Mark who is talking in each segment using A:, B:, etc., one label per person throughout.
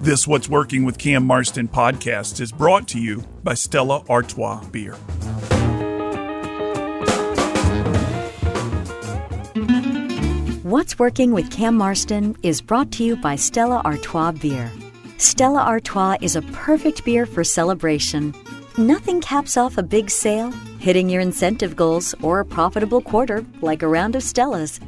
A: This What's Working with Cam Marston podcast is brought to you by Stella Artois Beer.
B: What's Working with Cam Marston is brought to you by Stella Artois Beer. Stella Artois is a perfect beer for celebration. Nothing caps off a big sale, hitting your incentive goals, or a profitable quarter like a round of Stellas.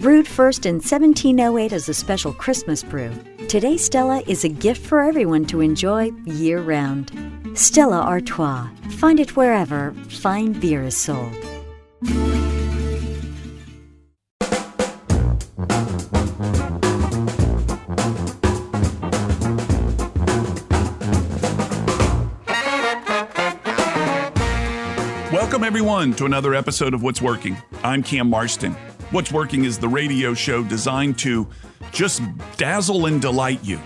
B: Brewed first in 1708 as a special Christmas brew, today Stella is a gift for everyone to enjoy year-round. Stella Artois. Find it wherever fine beer is sold.
A: Welcome, everyone, to another episode of What's Working. I'm Cam Marston. What's Working is the radio show designed to just dazzle and delight you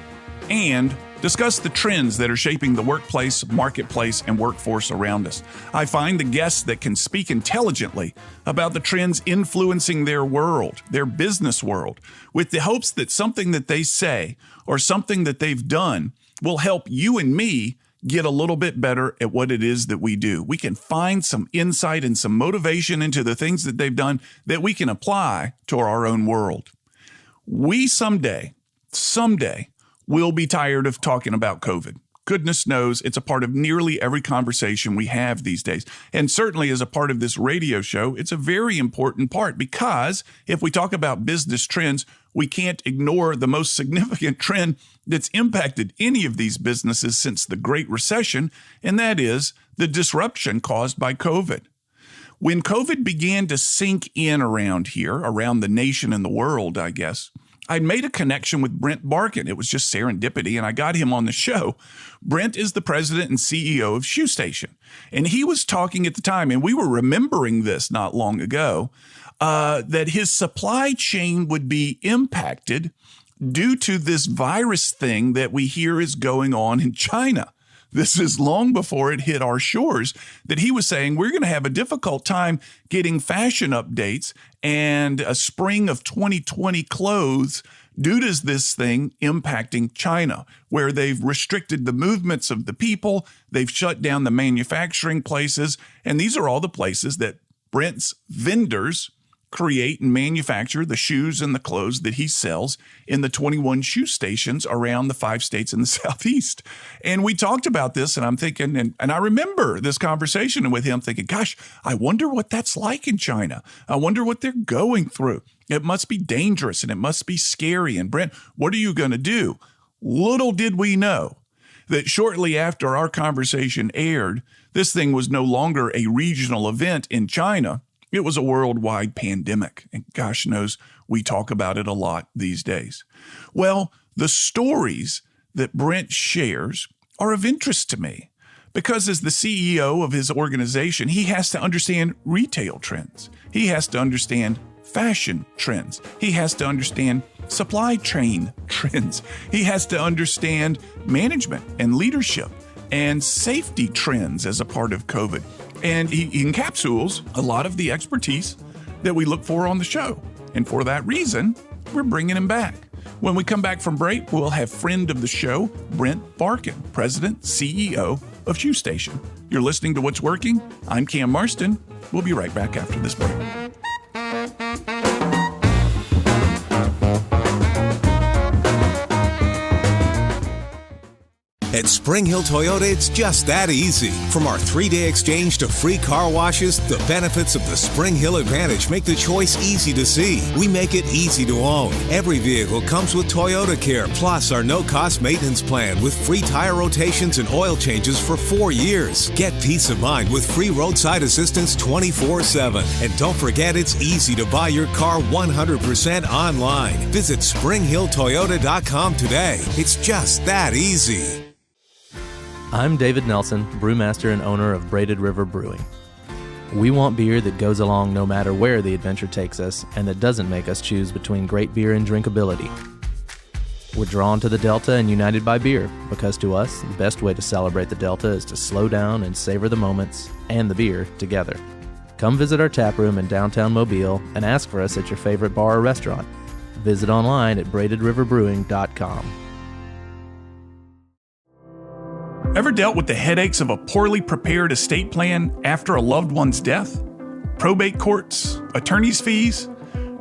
A: and discuss the trends that are shaping the workplace, marketplace, and workforce around us. I find the guests that can speak intelligently about the trends influencing their world, their business world, with the hopes that something that they say or something that they've done will help you and me get a little bit better at what it is that we do. We can find some insight and some motivation into the things that they've done that we can apply to our own world. We someday will be tired of talking about COVID. Goodness knows it's a part of nearly every conversation we have these days. And certainly as a part of this radio show, it's a very important part because if we talk about business trends, we can't ignore the most significant trend that's impacted any of these businesses since the Great Recession, and that is the disruption caused by COVID. When COVID began to sink in around here, around the nation and the world, I guess, I made a connection with Brent Barkin. It was just serendipity, and I got him on the show. Brent is the president and CEO of Shoe Station, and he was talking at the time, and we were remembering this not long ago, that his supply chain would be impacted due to this virus thing that we hear is going on in China. This is long before it hit our shores, that he was saying we're going to have a difficult time getting fashion updates and a spring of 2020 clothes due to this thing impacting China, where they've restricted the movements of the people, they've shut down the manufacturing places, and these are all the places that Brent's vendors create and manufacture the shoes and the clothes that he sells in the 21 shoe stations around the 5 states in the Southeast. And we talked about this, and I'm thinking, and I remember this conversation with him thinking, gosh, I wonder what that's like in China. I wonder what they're going through. It must be dangerous and it must be scary. And Brent, what are you going to do? Little did we know that shortly after our conversation aired, this thing was no longer a regional event in China. It was a worldwide pandemic, and gosh knows we talk about it a lot these days. Well, the stories that Brent shares are of interest to me because as the CEO of his organization, he has to understand retail trends. He has to understand fashion trends. He has to understand supply chain trends. He has to understand management and leadership and safety trends as a part of COVID. And he encapsulates a lot of the expertise that we look for on the show. And for that reason, we're bringing him back. When we come back from break, we'll have friend of the show, Brent Barkin, President, CEO of Shoe Station. You're listening to What's Working. I'm Cam Marston. We'll be right back after this break.
C: At Spring Hill Toyota, it's just that easy. From our 3-day exchange to free car washes, the benefits of the Spring Hill Advantage make the choice easy to see. We make it easy to own. Every vehicle comes with Toyota Care, plus our no-cost maintenance plan with free tire rotations and oil changes for 4 years. Get peace of mind with free roadside assistance 24/7. And don't forget, it's easy to buy your car 100% online. Visit SpringHillToyota.com today. It's just that easy.
D: I'm David Nelson, brewmaster and owner of Braided River Brewing. We want beer that goes along no matter where the adventure takes us and that doesn't make us choose between great beer and drinkability. We're drawn to the Delta and united by beer because to us, the best way to celebrate the Delta is to slow down and savor the moments and the beer together. Come visit our tap room in downtown Mobile and ask for us at your favorite bar or restaurant. Visit online at braidedriverbrewing.com.
A: Ever dealt with the headaches of a poorly prepared estate plan after a loved one's death? Probate courts, attorney's fees?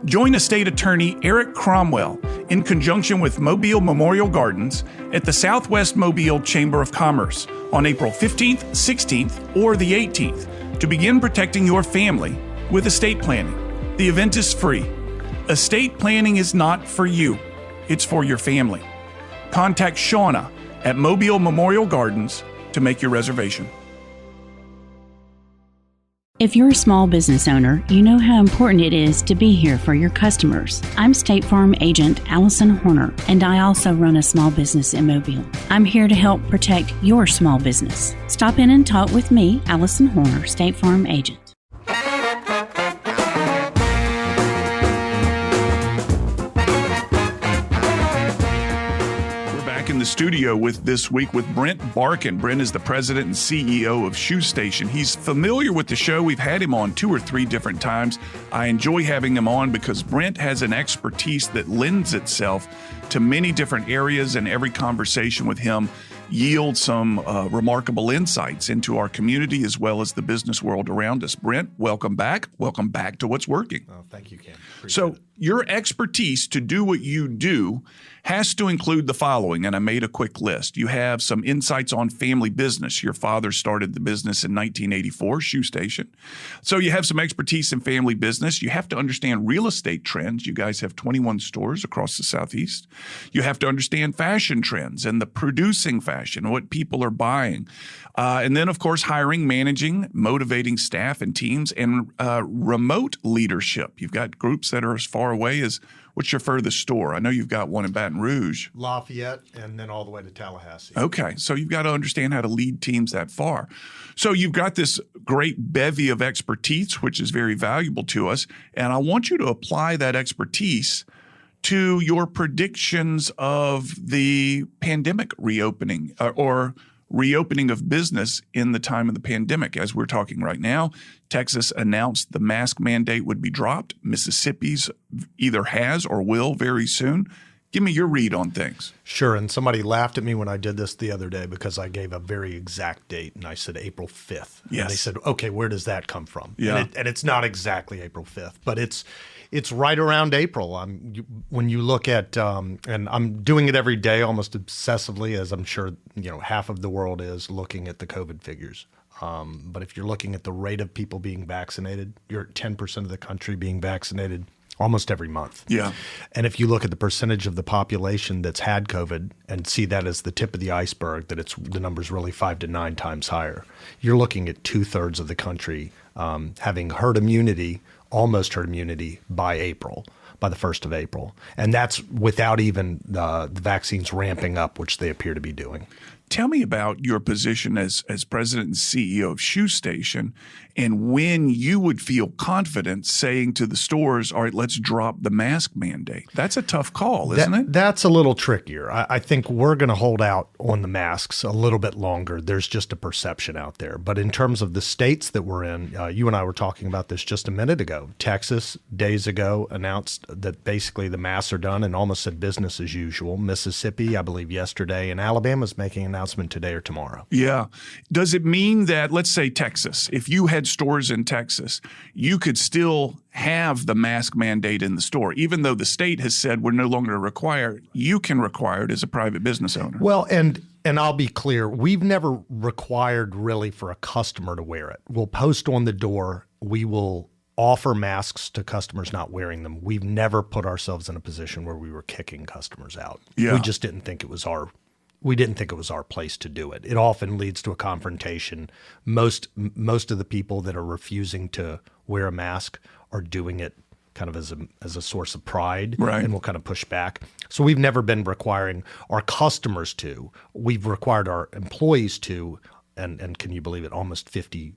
A: Join estate attorney Eric Cromwell in conjunction with Mobile Memorial Gardens at the Southwest Mobile Chamber of Commerce on April 15th, 16th, or the 18th to begin protecting your family with estate planning. The event is free. Estate planning is not for you. It's for your family. Contact Shauna at Mobile Memorial Gardens to make your reservation.
E: If you're a small business owner, you know how important it is to be here for your customers. I'm State Farm agent Allison Horner, and I also run a small business in Mobile. I'm here to help protect your small business. Stop in and talk with me, Allison Horner, State Farm agent.
A: In the studio with this week with Brent Barkin. Brent is the president and CEO of Shoe Station. He's familiar with the show. We've had him on 2 or 3 different times. I enjoy having him on because Brent has an expertise that lends itself to many different areas, and every conversation with him yields some remarkable insights into our community as well as the business world around us. Brent, welcome back. Welcome back to What's Working.
F: Oh, thank you, Cam.
A: So your expertise to do what you do has to include the following, and I made a quick list. You have some insights on family business. Your father started the business in 1984, Shoe Station. So you have some expertise in family business. You have to understand real estate trends. You guys have 21 stores across the Southeast. You have to understand fashion trends and the producing fashion, what people are buying. And then, of course, hiring, managing, motivating staff and teams, and remote leadership. You've got groups that are as far away as, what's your furthest store? I know you've got one in Baton Rouge.
F: Lafayette, and then all the way to Tallahassee.
A: Okay, so you've got to understand how to lead teams that far. So you've got this great bevy of expertise, which is very valuable to us, and I want you to apply that expertise to your predictions of the pandemic reopening or reopening of business in the time of the pandemic. As we're talking right now, Texas announced the mask mandate would be dropped. Mississippi's either has or will very soon. Give me your read on things.
F: Sure, and somebody laughed at me when I did this the other day because I gave a very exact date, and I said April 5th.
A: Yes.
F: And they said, okay, where does that come from?
A: Yeah.
F: And it's not exactly April 5th, but it's right around April. When you look at, and I'm doing it every day almost obsessively, as I'm sure half of the world is looking at the COVID figures. But if you're looking at the rate of people being vaccinated, you're at 10% of the country being vaccinated almost every month.
A: Yeah.
F: And if you look at the percentage of the population that's had COVID and see that as the tip of the iceberg, that the number's really 5 to 9 times higher, you're looking at 2/3 of the country having herd immunity, almost herd immunity by the 1st of April. And that's without even the vaccines ramping up, which they appear to be doing.
A: Tell me about your position as president and CEO of Shoe Station and when you would feel confident saying to the stores, all right, let's drop the mask mandate. That's a tough call, isn't it?
F: That's a little trickier. I think we're going to hold out on the masks a little bit longer. There's just a perception out there. But in terms of the states that we're in, you and I were talking about this just a minute ago. Texas, days ago, announced that basically the masks are done and almost said business as usual. Mississippi, I believe yesterday, and Alabama's making an announcement today or tomorrow.
A: Yeah. Does it mean that, let's say Texas, if you had stores in Texas, you could still have the mask mandate in the store, even though the state has said we're no longer required, you can require it as a private business owner?
F: Well, and I'll be clear, we've never required really for a customer to wear it. We'll post on the door, we will offer masks to customers not wearing them. We've never put ourselves in a position where we were kicking customers out.
A: Yeah.
F: We just didn't think it was our place to do it. It often leads to a confrontation. Most of the people that are refusing to wear a mask are doing it kind of as a source of pride,
A: right,
F: and will kind of push back. So we've never been requiring our customers to. We've required our employees to, and can you believe it, almost 50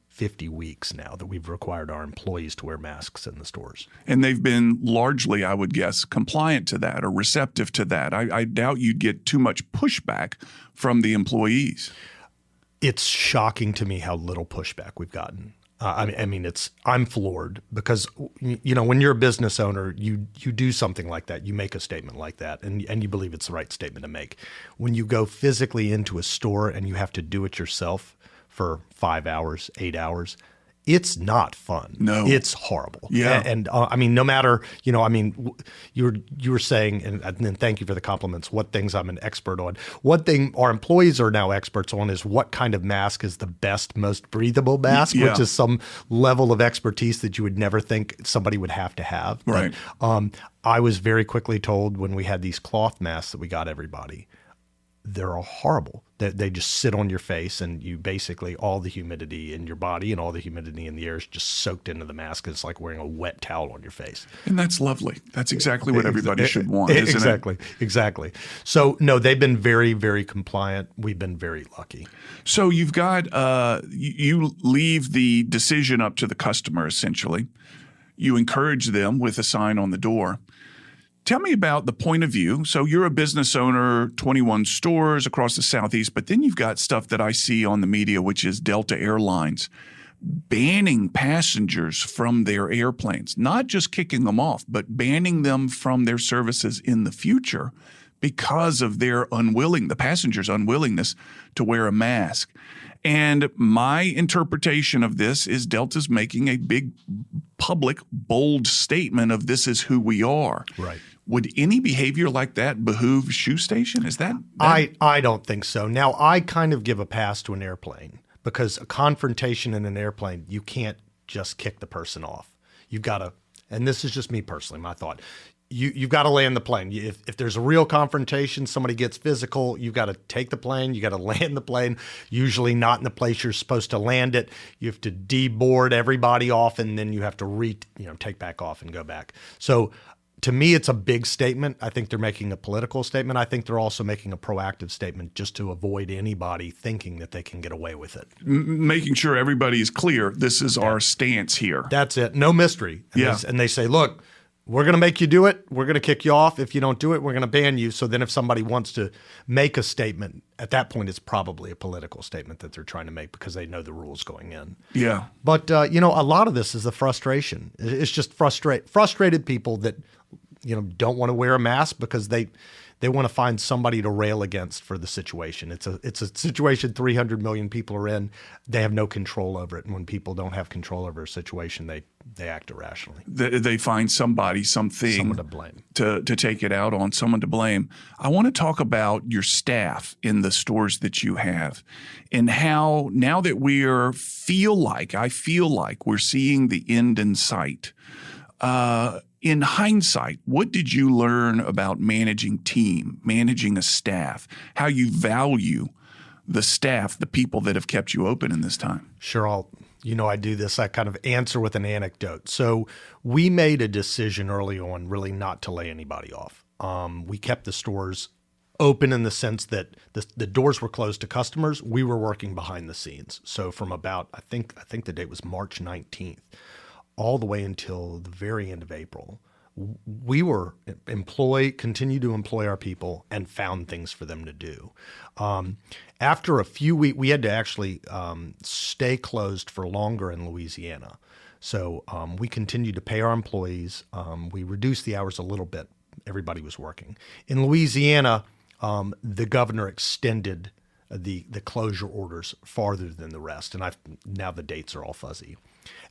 F: weeks now that we've required our employees to wear masks in the stores.
A: And they've been largely, I would guess, compliant to that or receptive to that. I doubt you'd get too much pushback from the employees.
F: It's shocking to me how little pushback we've gotten. I'm floored because, when you're a business owner, you do something like that. You make a statement like that and you believe it's the right statement to make. When you go physically into a store and you have to do it yourself for 5 hours, 8 hours, it's not fun.
A: No,
F: it's horrible.
A: Yeah.
F: And no matter, you were saying, and then thank you for the compliments, what things I'm an expert on. One thing our employees are now experts on is what kind of mask is the best, most breathable mask,
A: Yeah.
F: which is some level of expertise that you would never think somebody would have to have.
A: Right.
F: But, I was very quickly told when we had these cloth masks that we got everybody, they're all horrible. They just sit on your face, and you basically, all the humidity in your body and all the humidity in the air is just soaked into the mask. It's like wearing a wet towel on your face.
A: And that's lovely. That's exactly what everybody should want, isn't
F: exactly,
A: it?
F: Exactly. So, no, they've been very, very compliant. We've been very lucky.
A: So you've got you leave the decision up to the customer, essentially. You encourage them with a sign on the door. Tell me about the point of view. So you're a business owner, 21 stores across the Southeast, but then you've got stuff that I see on the media, which is Delta Airlines banning passengers from their airplanes, not just kicking them off, but banning them from their services in the future because of the passengers' unwillingness to wear a mask. And my interpretation of this is Delta's making a big, public, bold statement of this is who we are.
F: Right.
A: Would any behavior like that behoove Shoe Station? Is that?
F: I don't think so. Now, I kind of give a pass to an airplane because a confrontation in an airplane, you can't just kick the person off. You've got to, and this is just me personally, my thought. You've got to land the plane. If there's a real confrontation, somebody gets physical, you've got to take the plane, you got to land the plane, usually not in the place you're supposed to land it. You have to deboard everybody off, and then you have to take back off and go back. So to me, it's a big statement. I think they're making a political statement. I think they're also making a proactive statement just to avoid anybody thinking that they can get away with it.
A: Making sure everybody is clear. This is our stance here.
F: That's it. No mystery.
A: And
F: and they say, look, we're going to make you do it. We're going to kick you off. If you don't do it, we're going to ban you. So then if somebody wants to make a statement, at that point, it's probably a political statement that they're trying to make because they know the rules going in.
A: Yeah.
F: But, a lot of this is the frustration. It's just frustrated people that, don't want to wear a mask because they want to find somebody to rail against for the situation. It's a situation 300 million people are in. They have no control over it. And when people don't have control over a situation, they act irrationally.
A: They find something.
F: Someone to blame.
A: To take it out on, someone to blame. I want to talk about your staff in the stores that you have and how now that I feel like we're seeing the end in sight. In hindsight, what did you learn about managing a staff, how you value the staff, the people that have kept you open in this time?
F: Sure. I do this. I kind of answer with an anecdote. So we made a decision early on really not to lay anybody off. We kept the stores open in the sense that the doors were closed to customers. We were working behind the scenes. So from about, I think the date was March 19th. All the way until the very end of April, we were continue to employ our people and found things for them to do. After a few weeks, we had to actually stay closed for longer in Louisiana. So we continued to pay our employees. We reduced the hours a little bit. Everybody was working. In Louisiana, the governor extended the closure orders farther than the rest. And now the dates are all fuzzy.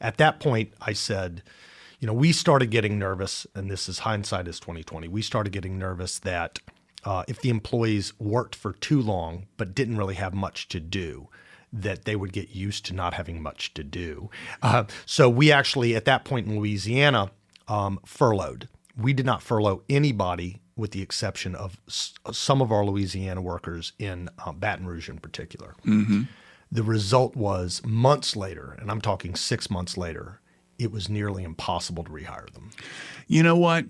F: At that point, I said, we started getting nervous, and this is hindsight is 2020. We started getting nervous that if the employees worked for too long but didn't really have much to do, that they would get used to not having much to do. So we actually, at that point in Louisiana, furloughed. We did not furlough anybody with the exception of some of our Louisiana workers in Baton Rouge in particular. Mm-hmm. The result was months later, and I'm talking 6 months later, it was nearly impossible to rehire them.
A: You know what?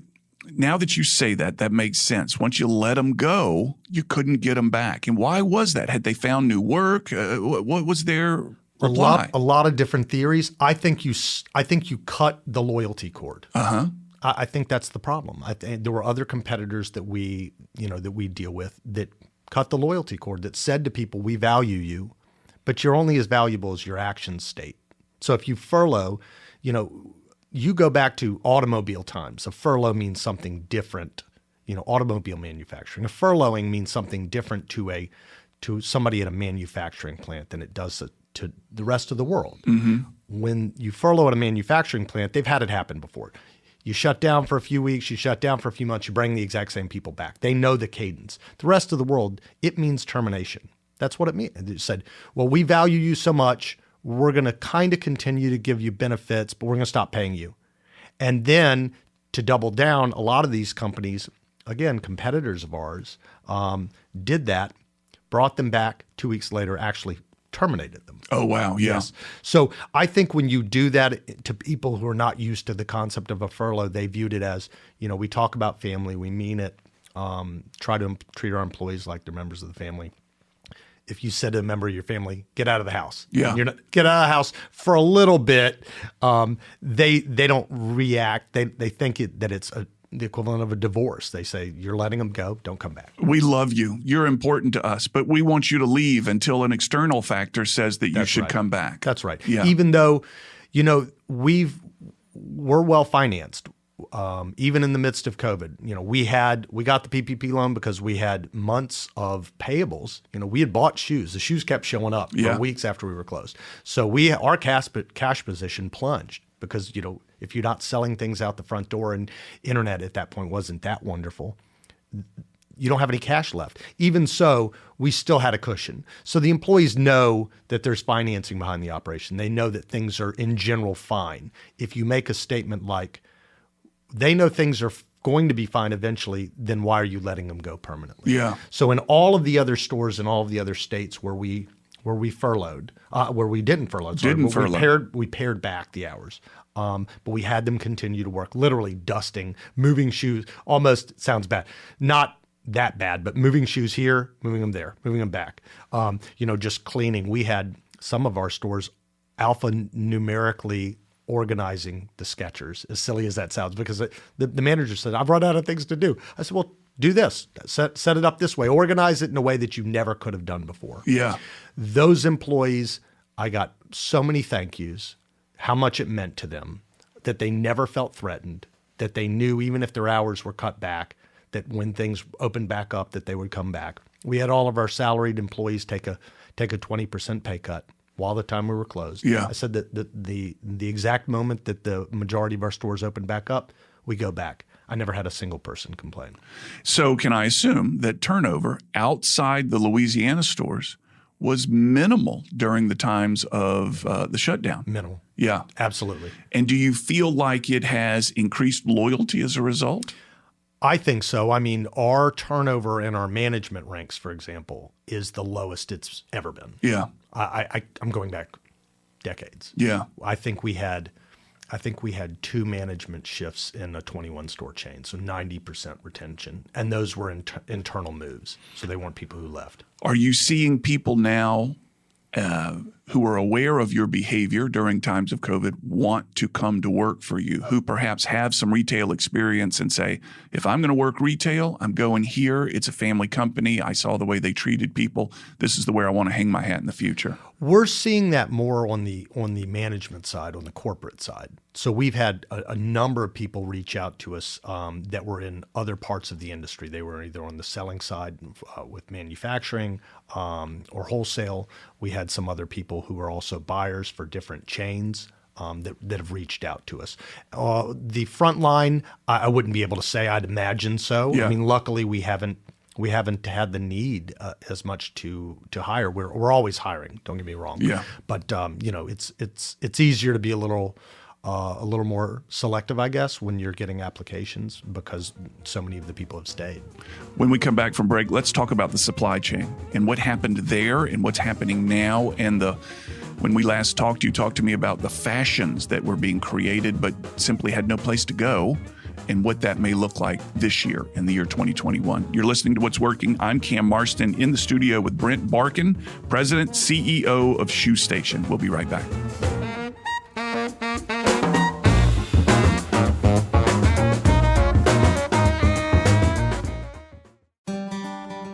A: Now that you say that, that makes sense. Once you let them go, you couldn't get them back. And why was that? Had they found new work? What was their reply?
F: A lot of different theories. I think you cut the loyalty cord.
A: Uh-huh.
F: I think that's the problem. There were other competitors that we deal with that cut the loyalty cord, that said to people, we value you, but you're only as valuable as your actions state So if you furlough, you go back to automobile times. A furlough means something different, automobile manufacturing. A furloughing means something different to somebody at a manufacturing plant than it does to the rest of the world. Mm-hmm. When you furlough at a manufacturing plant, they've had it happen before. You shut down for a few weeks, you shut down for a few months, you bring the exact same people back. They know the cadence. The rest of the world, it means termination. That's what it means. It said, well, we value you so much, we're going to kind of continue to give you benefits, but we're going to stop paying you. And then to double down, a lot of these companies, again, competitors of ours, did that, brought them back 2 weeks later, actually terminated them.
A: Oh, wow. Yeah.
F: Yes. So I think when you do that to people who are not used to the concept of a furlough, they viewed it as, we talk about family, we mean it, try to treat our employees like they're members of the family. If you said to a member of your family, get out of the house, get out of the house for a little bit, they don't react. They think that it's the equivalent of a divorce. They say, you're letting them go, don't come back.
A: We love you. You're important to us, but we want you to leave until an external factor says that you should come back.
F: That's right.
A: Yeah.
F: Even though, we're well financed. Even in the midst of COVID, we got the PPP loan because we had months of payables. We had bought shoes. The shoes kept showing up for weeks after we were closed. So our cash position plunged because, if you're not selling things out the front door, and internet at that point wasn't that wonderful, you don't have any cash left. Even so, we still had a cushion. So the employees know that there's financing behind the operation. They know that things are in general fine. If you make a statement like, they know things are going to be fine eventually, then why are you letting them go permanently?
A: Yeah.
F: So in all of the other stores in all of the other states where we furloughed, where we didn't furlough, we pared back the hours. But we had them continue to work, literally dusting, moving shoes. Almost sounds bad. Not that bad, but moving shoes here, moving them there, moving them back. Just cleaning. We had some of our stores alphanumerically organizing the Skechers, as silly as that sounds, because the manager said, I've run out of things to do. I said, well, do this, set it up this way, organize it in a way that you never could have done before.
A: Yeah.
F: Those employees, I got so many thank yous, how much it meant to them, that they never felt threatened, that they knew even if their hours were cut back, that when things opened back up, that they would come back. We had all of our salaried employees take a 20% pay cut while the time we were closed.
A: Yeah.
F: I said that the exact moment that the majority of our stores opened back up, we go back. I never had a single person complain.
A: So can I assume that turnover outside the Louisiana stores was minimal during the times of the shutdown?
F: Minimal.
A: Yeah.
F: Absolutely.
A: And do you feel like it has increased loyalty as a result?
F: I think so. I mean, our turnover in our management ranks, for example, is the lowest it's ever been.
A: Yeah.
F: I'm going back decades.
A: Yeah.
F: I think we had 2 management shifts in a 21-store chain, so 90% retention. And those were internal moves, so they weren't people who left.
A: Are you seeing people now who are aware of your behavior during times of COVID want to come to work for you, who perhaps have some retail experience and say, if I'm going to work retail, I'm going here. It's a family company. I saw the way they treated people. This is the way I want to hang my hat in the future.
F: We're seeing that more on the management side, on the corporate side. So we've had a number of people reach out to us that were in other parts of the industry. They were either on the selling side with manufacturing or wholesale. We had some other people who were also buyers for different chains that have reached out to us. The front line, I wouldn't be able to say. I'd imagine so.
A: Yeah.
F: I mean, luckily we haven't had the need as much to hire. We're always hiring. Don't get me wrong.
A: Yeah.
F: But it's easier to be a little more selective, I guess, when you're getting applications because so many of the people have stayed.
A: When we come back from break, let's talk about the supply chain and what happened there and what's happening now. And when we last talked, you talked to me about the fashions that were being created but simply had no place to go, and what that may look like this year in the year 2021. You're listening to What's Working. I'm Cam Marston in the studio with Brent Barkin, President, CEO of Shoe Station. We'll be right back.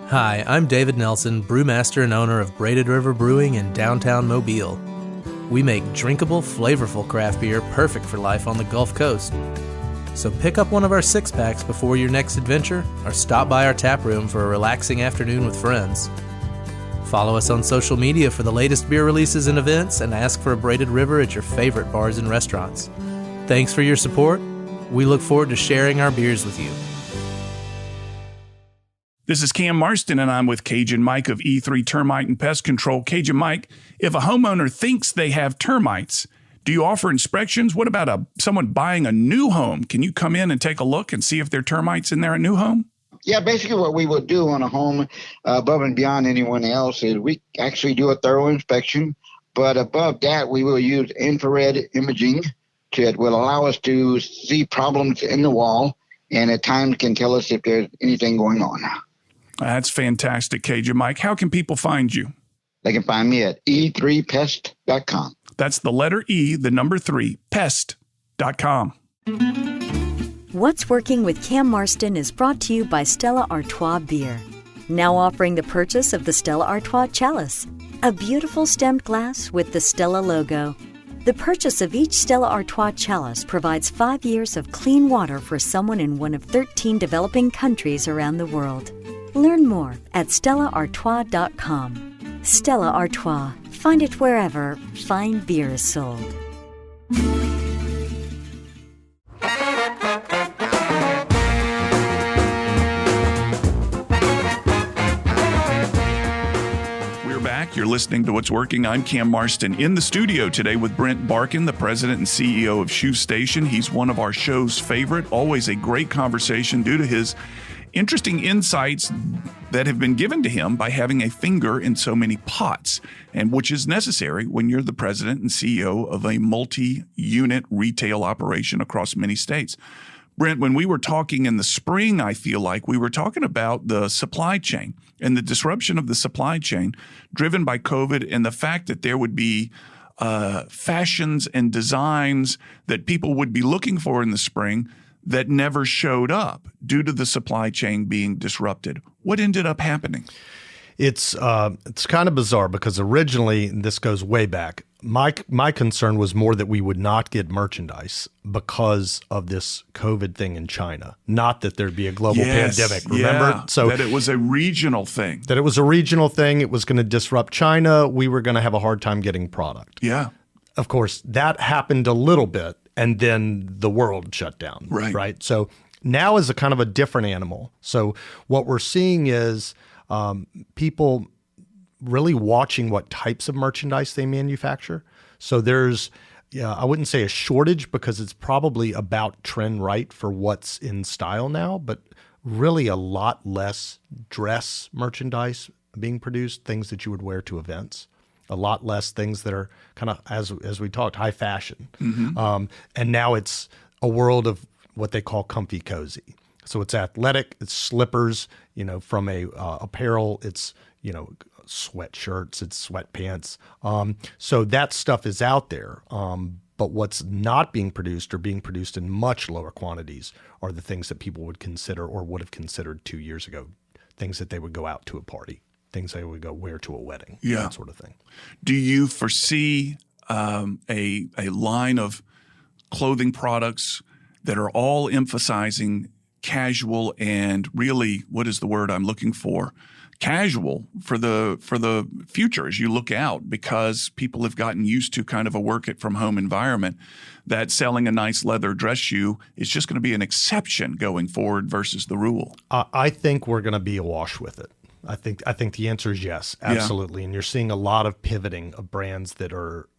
D: Hi, I'm David Nelson, brewmaster and owner of Braided River Brewing in downtown Mobile. We make drinkable, flavorful craft beer perfect for life on the Gulf Coast. So pick up one of our 6-packs before your next adventure or stop by our tap room for a relaxing afternoon with friends. Follow us on social media for the latest beer releases and events, and ask for a Braided River at your favorite bars and restaurants. Thanks for your support. We look forward to sharing our beers with you.
A: This is Cam Marston, and I'm with Cajun Mike of E3 Termite and Pest Control. Cajun Mike, if a homeowner thinks they have termites, do you offer inspections? What about someone buying a new home? Can you come in and take a look and see if there are termites in their new home?
G: Yeah, basically what we would do on a home above and beyond anyone else is we actually do a thorough inspection. But above that, we will use infrared imaging that will allow us to see problems in the wall and at times can tell us if there's anything going on.
A: That's fantastic, Cajun Mike. How can people find you?
G: They can find me at e3pest.com.
A: That's the letter E, the number 3, pest.com.
B: What's Working with Cam Marston is brought to you by Stella Artois Beer. Now offering the purchase of the Stella Artois Chalice, a beautiful stemmed glass with the Stella logo. The purchase of each Stella Artois Chalice provides 5 years of clean water for someone in one of 13 developing countries around the world. Learn more at stellaartois.com. Stella Artois. Find it wherever fine beer is sold.
A: You're listening to What's Working. I'm Cam Marston in the studio today with Brent Barkin, the president and CEO of Shoe Station. He's one of our show's favorite, always a great conversation due to his interesting insights that have been given to him by having a finger in so many pots, and which is necessary when you're the president and CEO of a multi-unit retail operation across many states. Brent, when we were talking in the spring, I feel like we were talking about the supply chain and the disruption of the supply chain driven by COVID and the fact that there would be fashions and designs that people would be looking for in the spring that never showed up due to the supply chain being disrupted. What ended up happening?
F: It's kind of bizarre because originally, and this goes way back, my concern was more that we would not get merchandise because of this COVID thing in China, not that there'd be a global pandemic. Remember?
A: Yeah, so that it was a regional thing.
F: That it was a regional thing. It was going to disrupt China. We were going to have a hard time getting product.
A: Yeah.
F: Of course, that happened a little bit, and then the world shut down. Right. So now is a kind of a different animal. So what we're seeing is people really watching what types of merchandise they manufacture. So there's, I wouldn't say a shortage because it's probably about trend right for what's in style now, but really a lot less dress merchandise being produced, things that you would wear to events. A lot less things that are kind of, as we talked, high fashion. Mm-hmm. And now it's a world of what they call comfy cozy. So it's athletic, it's slippers, from a apparel, it's, sweatshirts, it's sweatpants. So that stuff is out there. But what's not being produced or being produced in much lower quantities are the things that people would consider or would have considered 2 years ago, things that they would go out to a party, things they would go wear to a wedding, that sort of thing.
A: Do you foresee a line of clothing products that are all emphasizing casual and really, what is the word I'm looking for? Casual for the future as you look out, because people have gotten used to kind of a work it from home environment, that selling a nice leather dress shoe is just going to be an exception going forward versus the rule.
F: I think we're going to be awash with it. I think the answer is yes, absolutely. Yeah. And you're seeing a lot of pivoting of brands that are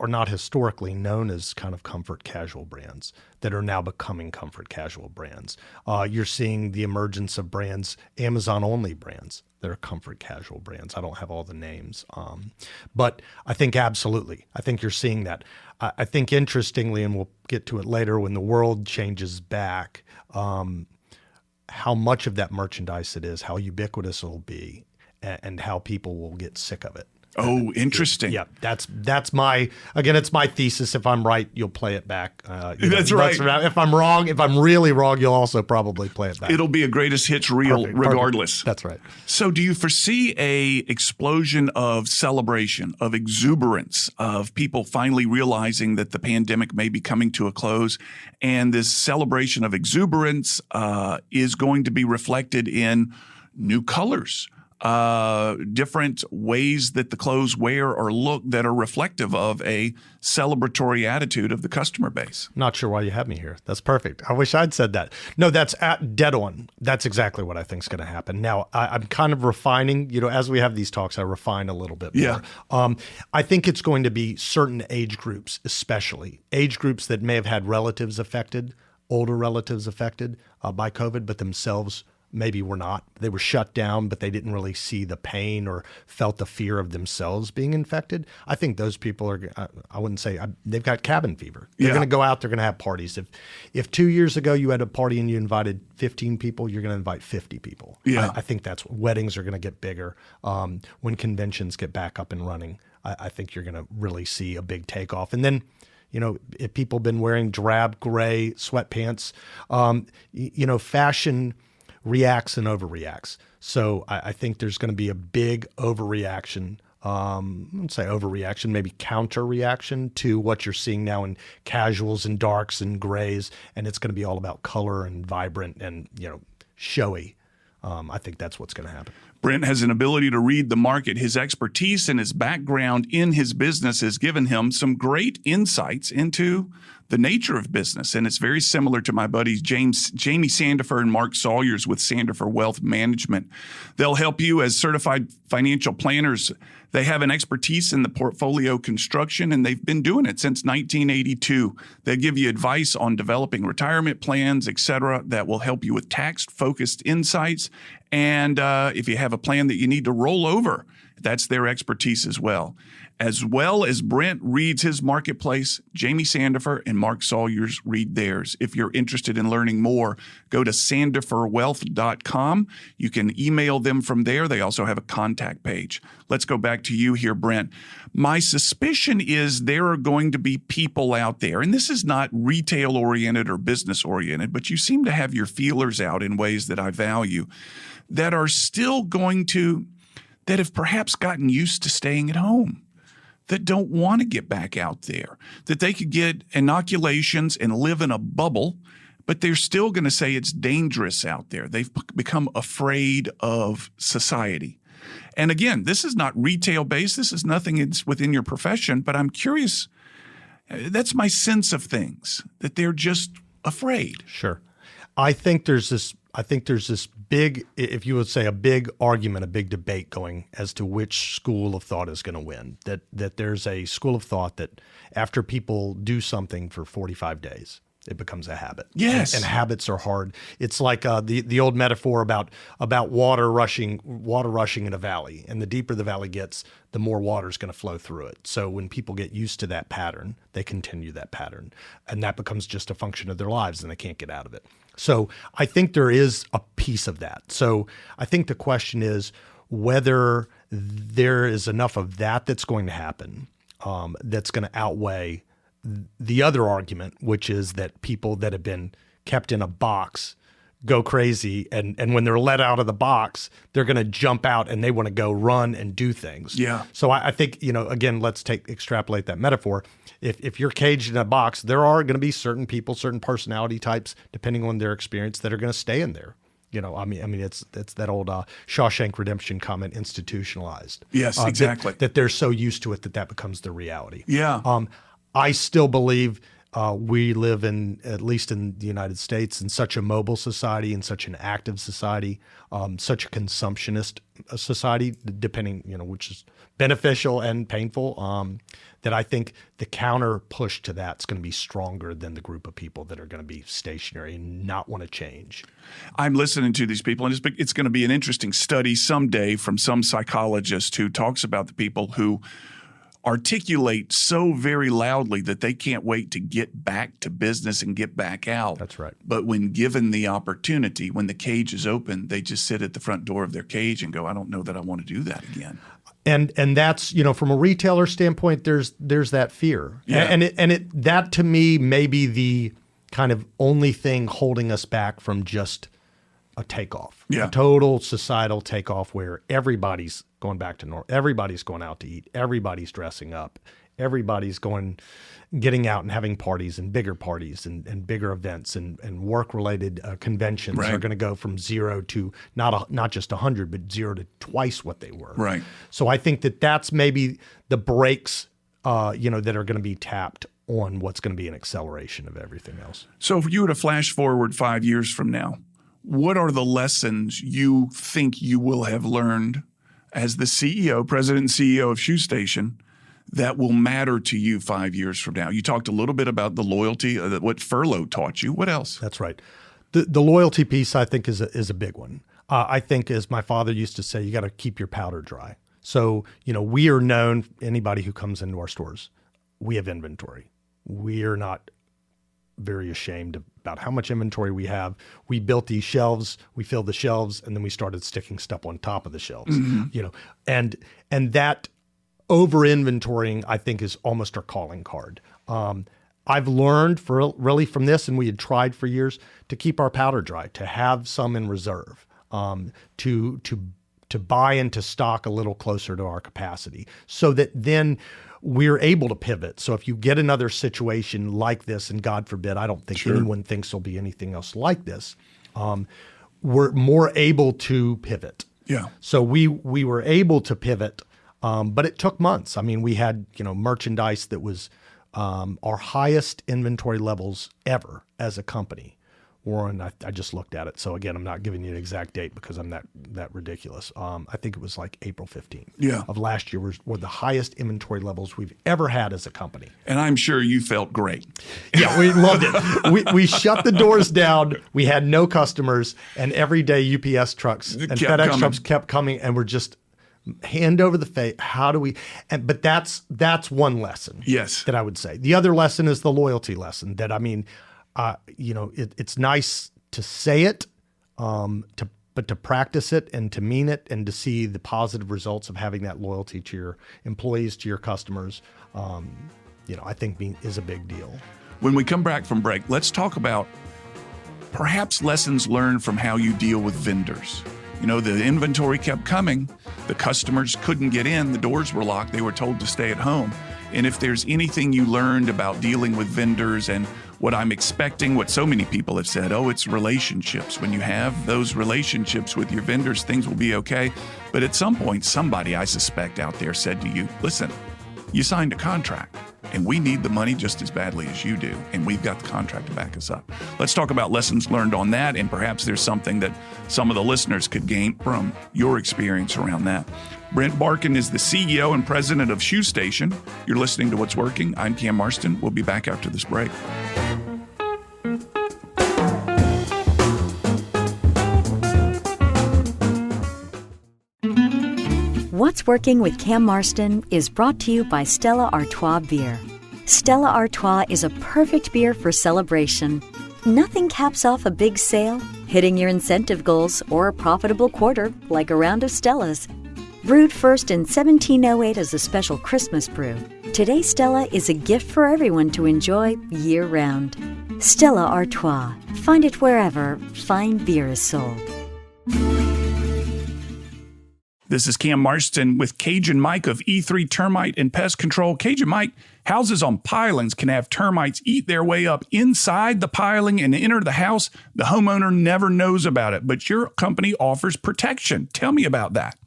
F: not historically known as kind of comfort casual brands that are now becoming comfort casual brands. You're seeing the emergence of brands, Amazon-only brands that are comfort casual brands. I don't have all the names. But I think absolutely. I think you're seeing that. I think interestingly, and we'll get to it later, when the world changes back, how much of that merchandise it is, how ubiquitous it'll be, and how people will get sick of it.
A: Oh, interesting.
F: Yeah, that's my it's my thesis. If I'm right, you'll play it back.
A: That's right.
F: If I'm wrong, if I'm really wrong, you'll also probably play it back.
A: It'll be a greatest hits reel regardless.
F: That's right.
A: So do you foresee a explosion of celebration, of exuberance, of people finally realizing that the pandemic may be coming to a close, and this celebration of exuberance is going to be reflected in new colors, different ways that the clothes wear or look that are reflective of a celebratory attitude of the customer base?
F: Not sure why you have me here. That's perfect. I wish I'd said that. No, that's dead on. That's exactly what I think is going to happen. Now, I'm kind of refining, as we have these talks, I refine a little bit more.
A: Yeah.
F: I think it's going to be certain age groups, especially age groups that may have had relatives affected, older relatives affected by COVID, but themselves maybe were not. They were shut down, but they didn't really see the pain or felt the fear of themselves being infected. I think those people are, I wouldn't say, they've got cabin fever. They're going to go out, they're going to have parties. If 2 years ago you had a party and you invited 15 people, you're going to invite 50 people.
A: Yeah.
F: I think weddings are going to get bigger. When conventions get back up and running, I think you're going to really see a big takeoff. And then, if people have been wearing drab gray sweatpants, fashion reacts and overreacts. So I think there's going to be a big overreaction. I wouldn't say overreaction, maybe counter reaction to what you're seeing now in casuals and darks and grays. And it's going to be all about color and vibrant and, showy. I think that's what's going to happen.
A: Brent has an ability to read the market. His expertise and his background in his business has given him some great insights into the nature of business. And it's very similar to my buddies Jamie Sandifer and Mark Sawyers with Sandifer Wealth Management. They'll help you as certified financial planners. They have an expertise in the portfolio construction, and they've been doing it since 1982. They give you advice on developing retirement plans, et cetera, that will help you with tax-focused insights. And if you have a plan that you need to roll over, that's their expertise as well. As well as Brent reads his marketplace, Jamie Sandifer and Mark Sawyers read theirs. If you're interested in learning more, go to sandiferwealth.com. You can email them from there. They also have a contact page. Let's go back to you here, Brent. My suspicion is there are going to be people out there, and this is not retail-oriented or business-oriented, but you seem to have your feelers out in ways that I value, that are still that have perhaps gotten used to staying at home, that don't want to get back out there, that they could get inoculations and live in a bubble, but they're still going to say it's dangerous out there. They've become afraid of society. And again, this is not retail-based. This is nothing within your profession, but I'm curious. That's my sense of things, that they're just afraid.
F: Sure. I think there's this big, if you would say a big argument, a big debate going as to which school of thought is going to win. That there's a school of thought that after people do something for 45 days, it becomes a habit.
A: Yes.
F: And habits are hard. It's like the old metaphor about water rushing in a valley. And the deeper the valley gets, the more water is going to flow through it. So when people get used to that pattern, they continue that pattern. And that becomes just a function of their lives, and they can't get out of it. So I think there is a piece of that. So I think the question is whether there is enough of that that's going to happen, that's going to outweigh the other argument, which is that people that have been kept in a box go crazy, and when they're let out of the box, they're going to jump out and they want to go run and do things.
A: Yeah.
F: So I think, again, let's extrapolate that metaphor. If you're caged in a box, there are going to be certain people, certain personality types, depending on their experience, that are going to stay in there. It's that old Shawshank Redemption comment, institutionalized.
A: Yes, exactly.
F: That they're so used to it that becomes the reality.
A: Yeah.
F: I still believe we live in, at least in the United States, in such a mobile society, in such an active society, such a consumptionist society, depending, which is beneficial and painful, that I think the counter push to that's going to be stronger than the group of people that are going to be stationary and not want to change.
A: I'm listening to these people, and it's going to be an interesting study someday from some psychologist who talks about the people who articulate so very loudly that they can't wait to get back to business and get back out.
F: That's right.
A: But when given the opportunity, when the cage is open, they just sit at the front door of their cage and go, I don't know that I want to do that again.
F: And that's, from a retailer standpoint, there's that fear.
A: Yeah.
F: And that to me may be the kind of only thing holding us back from just a takeoff.
A: Yeah.
F: A total societal takeoff where everybody's going back to normal. Everybody's going out to eat. Everybody's dressing up. Everybody's getting out and having parties and bigger parties and bigger events and work-related conventions
A: Right.
F: are going to go from 0 to not just 100, but 0 to twice what they were.
A: Right.
F: So I think that's maybe the brakes, that are going to be tapped on what's going to be an acceleration of everything else.
A: So if you were to flash forward 5 years from now, what are the lessons you think you will have learned as the president and CEO of Shoe Station that will matter to you 5 years from now? You talked a little bit about the loyalty, what furlough taught you. What else?
F: That's right. The loyalty piece, I think, is a big one. I think, as my father used to say, you got to keep your powder dry. So, we are known, anybody who comes into our stores, we have inventory. We are not very ashamed about how much inventory we have. We built these shelves, we filled the shelves, and then we started sticking stuff on top of the shelves. And that over inventorying, I think, is almost our calling card. I've learned really from this, and we had tried for years, to keep our powder dry, to have some in reserve, to buy into stock a little closer to our capacity, so that then we're able to pivot. So if you get another situation like this, and God forbid, I don't think anyone thinks there'll be anything else like this, we're more able to pivot.
A: Yeah.
F: So we were able to pivot, but it took months. I mean, we had merchandise that was our highest inventory levels ever as a company. Warren, I just looked at it. So again, I'm not giving you an exact date because I'm that ridiculous. I think it was like April 15th of last year were the highest inventory levels we've ever had as a company.
A: And I'm sure you felt great.
F: Yeah, we loved it. We shut the doors down. We had no customers, and every day UPS trucks and FedEx trucks kept coming, and we're just hand over the face. How do we? But that's one lesson.
A: Yes,
F: that I would say. The other lesson is the loyalty lesson. That it's nice to say it, but to practice it and to mean it and to see the positive results of having that loyalty to your employees, to your customers, I think is a big deal.
A: When we come back from break, let's talk about perhaps lessons learned from how you deal with vendors. The inventory kept coming. The customers couldn't get in. The doors were locked. They were told to stay at home. And if there's anything you learned about dealing with vendors and what I'm expecting, what so many people have said, it's relationships. When you have those relationships with your vendors, things will be okay. But at some point, somebody, I suspect, out there said to you, listen, you signed a contract, and we need the money just as badly as you do, and we've got the contract to back us up. Let's talk about lessons learned on that, and perhaps there's something that some of the listeners could gain from your experience around that. Brent Barkin is the CEO and president of Shoe Station. You're listening to What's Working. I'm Cam Marston. We'll be back after this break.
B: What's Working with Cam Marston is brought to you by Stella Artois Beer. Stella Artois is a perfect beer for celebration. Nothing caps off a big sale, hitting your incentive goals, or a profitable quarter like a round of Stella's. Brewed first in 1708 as a special Christmas brew, today Stella is a gift for everyone to enjoy year-round. Stella Artois. Find it wherever fine beer is sold.
A: This is Cam Marston with Cajun Mike of E3 Termite and Pest Control. Cajun Mike, houses on pilings can have termites eat their way up inside the piling and enter the house. The homeowner never knows about it, but your company offers protection. Tell me about that.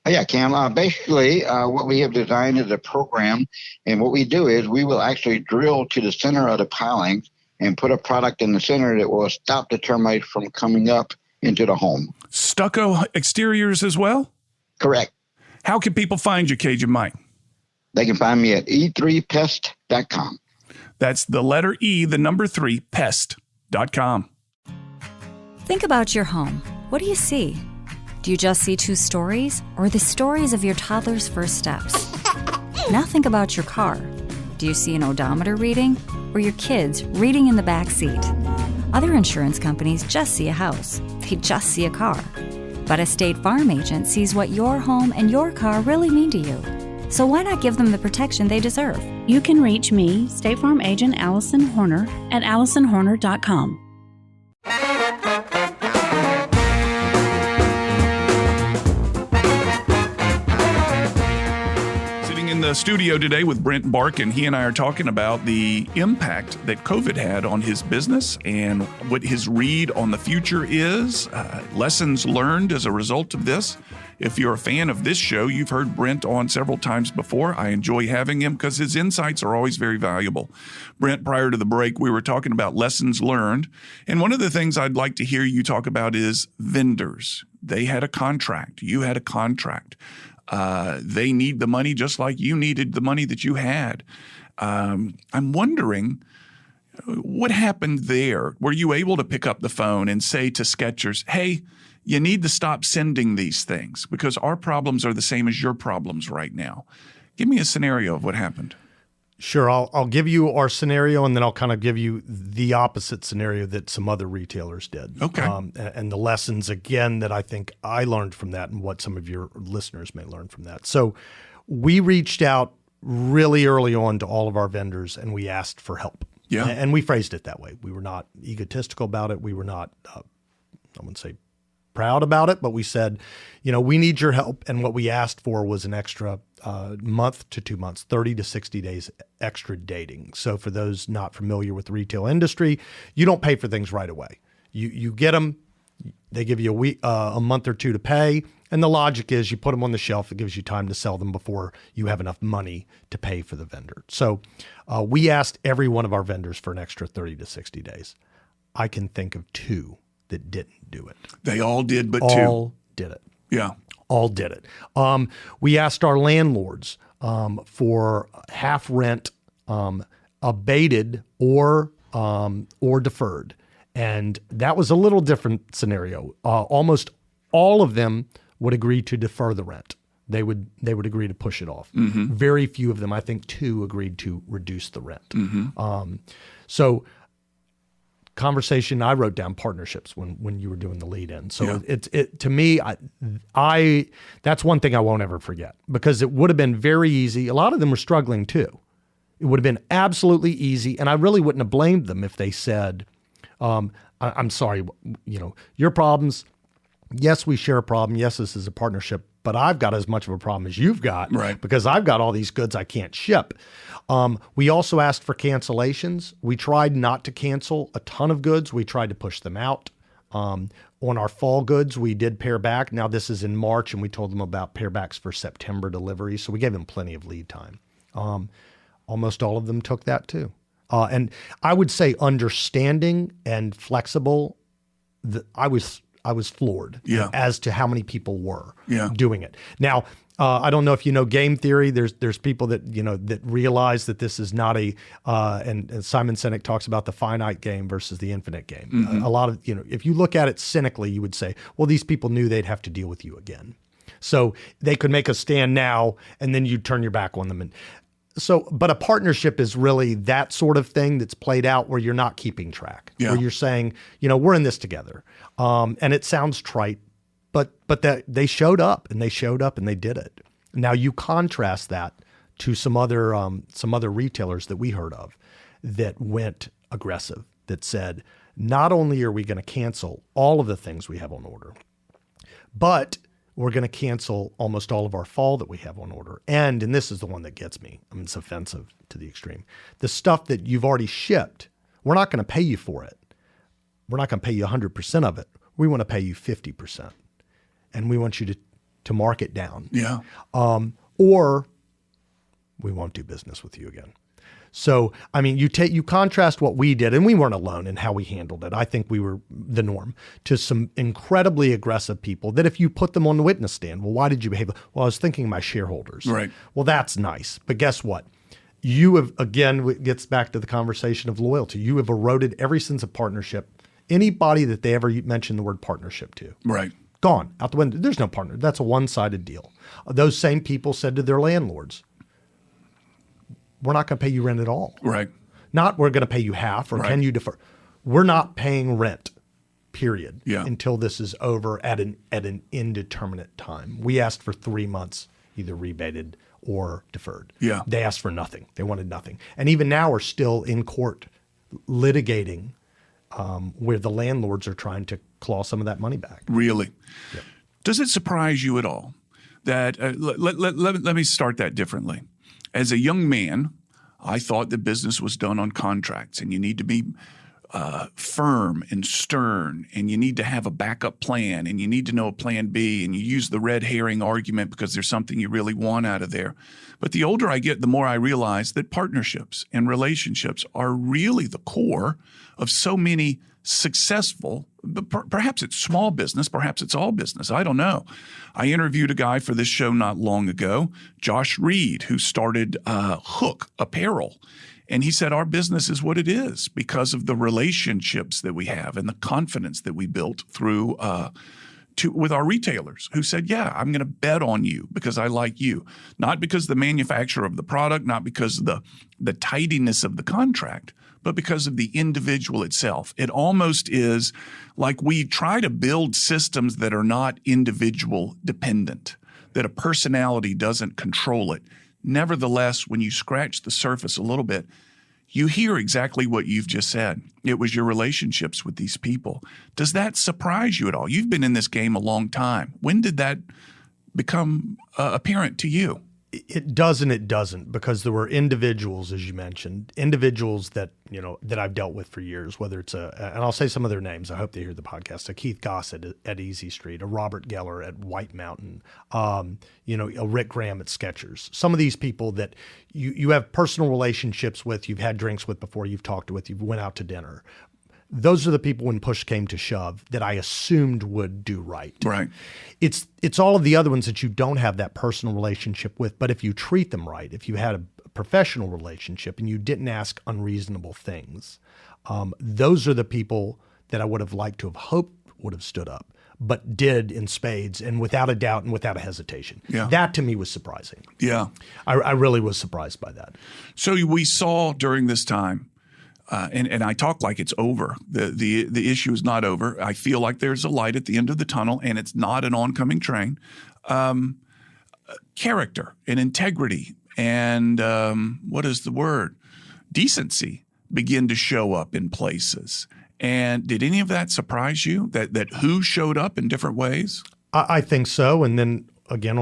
G: Yeah, Cam. Basically, what we have designed is a program, and what we do is we will actually drill to the center of the pilings and put a product in the center that will stop the termites from coming up into the home.
A: Stucco exteriors as well?
G: Correct.
A: How can people find you, Cajun Mike?
G: They can find me at e3pest.com.
A: That's the letter E, the number 3, pest.com.
H: Think about your home. What do you see? Do you just see 2 stories or the stories of your toddler's first steps? Now think about your car. Do you see an odometer reading or your kids reading in the back seat? Other insurance companies just see a house. They just see a car. But a State Farm agent sees what your home and your car really mean to you. So why not give them the protection they deserve?
E: You can reach me, State Farm agent Allison Horner, at AllisonHorner.com.
A: In the studio today with Brent Barkin. He and I are talking about the impact that COVID had on his business and what his read on the future is, lessons learned as a result of this. If you're a fan of this show, you've heard Brent on several times before. I enjoy having him because his insights are always very valuable. Brent, prior to the break, we were talking about lessons learned. And one of the things I'd like to hear you talk about is vendors. They had a contract. You had a contract. They need the money just like you needed the money that you had. I'm wondering, what happened there? Were you able to pick up the phone and say to Skechers, hey, you need to stop sending these things because our problems are the same as your problems right now? Give me a scenario of what happened.
F: Sure. I'll give you our scenario, and then I'll kind of give you the opposite scenario that some other retailers did.
A: Okay.
F: And the lessons, again, that I think I learned from that and what some of your listeners may learn from that. So we reached out really early on to all of our vendors, and we asked for help.
A: Yeah.
F: And we phrased it that way. We were not egotistical about it. We were not, I wouldn't say proud about it, but we said, we need your help. And what we asked for was an extra month to 2 months, 30 to 60 days extra dating. So for those not familiar with the retail industry, you don't pay for things right away. You get them, they give you a month or two to pay. And the logic is you put them on the shelf. It gives you time to sell them before you have enough money to pay for the vendor. So we asked every one of our vendors for an extra 30 to 60 days. I can think of two that didn't do it.
A: They all did, but
F: all did it.
A: Yeah.
F: All did it. We asked our landlords for half rent abated or deferred. And that was a little different scenario. Almost all of them would agree to defer the rent. They would agree to push it off. Mm-hmm. Very few of them, I think 2, agreed to reduce the rent. Mm-hmm. So conversation, I wrote down partnerships when you were doing the lead in. So it to me, I that's one thing I won't ever forget, because it would have been very easy. A lot of them were struggling too. It would have been absolutely easy. And I really wouldn't have blamed them if they said, I'm sorry, your problems. Yes, we share a problem. Yes, this is a partnership, but I've got as much of a problem as you've got,
A: right? Because
F: I've got all these goods I can't ship. We also asked for cancellations. We tried not to cancel a ton of goods. We tried to push them out. On our fall goods, we did pare back. Now this is in March, and we told them about parebacks for September delivery. So we gave them plenty of lead time. Almost all of them took that too. And I would say understanding and flexible, I was floored as to how many people were doing it. Now, I don't know if you know game theory. There's people that that realize that this is not and Simon Sinek talks about the finite game versus the infinite game. Mm-hmm. A lot of if you look at it cynically, you would say, well, these people knew they'd have to deal with you again, so they could make a stand now, and then you turn your back on them. And so, but a partnership is really that sort of thing that's played out where you're not keeping track, where you're saying, we're in this together. And it sounds trite, but that they showed up and they did it. Now you contrast that to some other retailers that we heard of that went aggressive, that said, not only are we going to cancel all of the things we have on order, but we're going to cancel almost all of our fall that we have on order. And this is the one that gets me. I mean, it's offensive to the extreme. The stuff that you've already shipped, we're not going to pay you for it. We're not going to pay you 100% of it. We want to pay you 50%. And we want you to mark it down.
A: Yeah.
F: Or we won't do business with you again. So, I mean, you contrast what we did, and we weren't alone in how we handled it. I think we were the norm, to some incredibly aggressive people that if you put them on the witness stand, well, why did you behave? Well, I was thinking of my shareholders.
A: Right.
F: Well, that's nice. But guess what? You have, again, it gets back to the conversation of loyalty. You have eroded every sense of partnership. Anybody that they ever mention the word partnership to.
A: Right.
F: Gone, out the window. There's no partner. That's a one-sided deal. Those same people said to their landlords, we're not going to pay you rent at all.
A: Right.
F: Not we're going to pay you half or can you defer. We're not paying rent. period, until this is over at an indeterminate time. We asked for 3 months, either rebated or deferred.
A: Yeah.
F: They asked for nothing. They wanted nothing. And even now we're still in court litigating where the landlords are trying to claw some of that money back.
A: Really?
F: Yep.
A: Does it surprise you at all that let me start that differently. As a young man, I thought that business was done on contracts, and you need to be firm and stern, and you need to have a backup plan, and you need to know a plan B, and you use the red herring argument because there's something you really want out of there. But the older I get, the more I realize that partnerships and relationships are really the core of so many successful, perhaps it's small business, perhaps it's all business. I don't know. I interviewed a guy for this show not long ago, Josh Reed, who started Hook Apparel. And he said, our business is what it is because of the relationships that we have and the confidence that we built through with our retailers who said, yeah, I'm going to bet on you because I like you. Not because the manufacturer of the product, not because of the tidiness of the contract, but because of the individual itself. It almost is like we try to build systems that are not individual dependent, that a personality doesn't control it. Nevertheless, when you scratch the surface a little bit, you hear exactly what you've just said. It was your relationships with these people. Does that surprise you at all? You've been in this game a long time. When did that become apparent to you?
F: It does and it doesn't, because there were individuals, as you mentioned, individuals that I've dealt with for years, whether it's and I'll say some of their names. I hope they hear the podcast. A Keith Goss at Easy Street, a Robert Geller at White Mountain, a Rick Graham at Skechers. Some of these people that you have personal relationships with, you've had drinks with before, you've talked with, you've went out to dinner. Those are the people, when push came to shove, that I assumed would do right.
A: Right.
F: It's all of the other ones that you don't have that personal relationship with, but if you treat them right, if you had a professional relationship and you didn't ask unreasonable things, those are the people that I would have liked to have hoped would have stood up, but did in spades and without a doubt and without a hesitation.
A: Yeah.
F: That to me was surprising.
A: Yeah.
F: I really was surprised by that.
A: So we saw during this time, and I talk like it's over. The issue is not over. I feel like there's a light at the end of the tunnel, and it's not an oncoming train. Character and integrity and what is the word? Decency begin to show up in places. And did any of that surprise you? That who showed up in different ways?
F: I think so. And then again,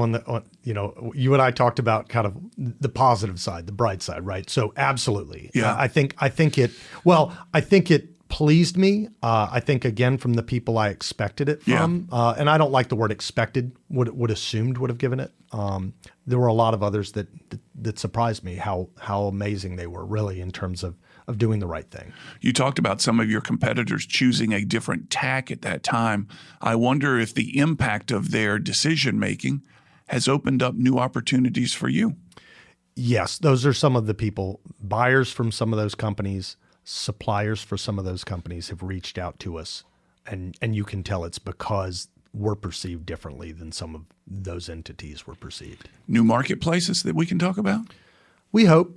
F: you and I talked about kind of the positive side, the bright side, right? So absolutely.
A: Yeah.
F: I think it pleased me. I think, again, from the people I expected it from, and I don't like the word expected, would assumed would have given it. There were a lot of others that surprised me how amazing they were, really, in terms of doing the right thing.
A: You talked about some of your competitors choosing a different tack at that time. I wonder if the impact of their decision-making has opened up new opportunities for you.
F: Yes, those are some of the people, buyers from some of those companies, suppliers for some of those companies have reached out to us, and you can tell it's because we're perceived differently than some of those entities were perceived.
A: New marketplaces that we can talk about?
F: We hope.